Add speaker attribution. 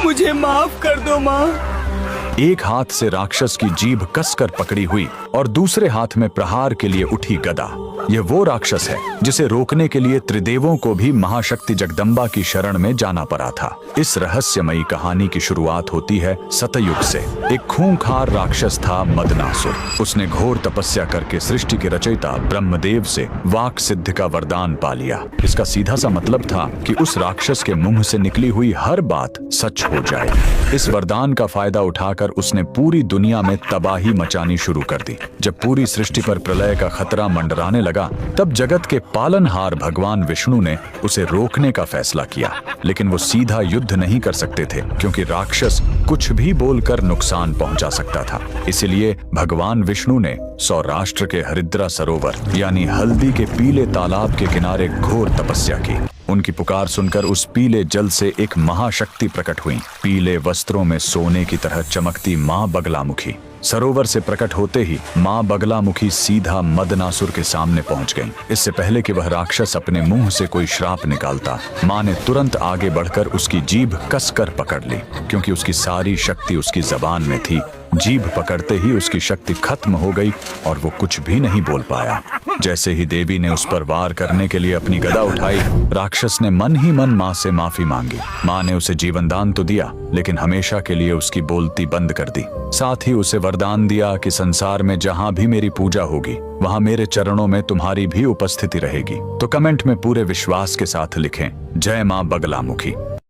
Speaker 1: मुझे माफ कर दो माँ।
Speaker 2: एक हाथ से राक्षस की जीभ कसकर पकड़ी हुई और दूसरे हाथ में प्रहार के लिए उठी गदा। यह वो राक्षस है जिसे रोकने के लिए त्रिदेवों को भी महाशक्ति जगदम्बा की शरण में जाना पड़ा था। इस रहस्यमयी कहानी की शुरुआत होती है सतयुग से। एक खूंखार राक्षस था मदनासुर। उसने घोर तपस्या करके सृष्टि के रचयिता ब्रह्मदेव से वाक सिद्धि का वरदान पा लिया। इसका सीधा सा मतलब था कि उस राक्षस के मुंह से निकली हुई हर बात सच हो जाए। इस वरदान का फायदा उठाकर उसने पूरी दुनिया में तबाही मचानी शुरू कर दी। जब पूरी सृष्टि पर प्रलय का खतरा मंडराने लगा, तब जगत के पालनहार भगवान विष्णु ने उसे रोकने का फैसला किया। लेकिन वो सीधा युद्ध नहीं कर सकते थे, क्योंकि राक्षस कुछ भी बोलकर नुकसान पहुंचा सकता था। इसलिए भगवान विष्णु ने सौराष्ट्र के हरिद्रा सरोवर यानी हल्दी के पीले तालाब के किनारे घोर तपस्या की। उनकी पुकार सुनकर उस पीले जल से एक महाशक्ति प्रकट हुई। पीले वस्त्रों में सोने की तरह चमकती माँ बगलामुखी। सरोवर से प्रकट होते ही माँ बगलामुखी सीधा मदनासुर के सामने पहुंच गईं। इससे पहले कि वह राक्षस अपने मुंह से कोई श्राप निकालता, माँ ने तुरंत आगे बढ़कर उसकी जीभ कसकर पकड़ ली, क्योंकि उसकी सारी शक्ति उसकी जबान में थी। जीभ पकड़ते ही उसकी शक्ति खत्म हो गई और वो कुछ भी नहीं बोल पाया। जैसे ही देवी ने उस पर वार करने के लिए अपनी गदा उठाई, राक्षस ने मन ही मन माँ से माफी मांगी। माँ ने उसे जीवन दान तो दिया, लेकिन हमेशा के लिए उसकी बोलती बंद कर दी। साथ ही उसे वरदान दिया कि संसार में जहाँ भी मेरी पूजा होगी, वहाँ मेरे चरणों में तुम्हारी भी उपस्थिति रहेगी। तो कमेंट में पूरे विश्वास के साथ लिखें, जय माँ बगलामुखी।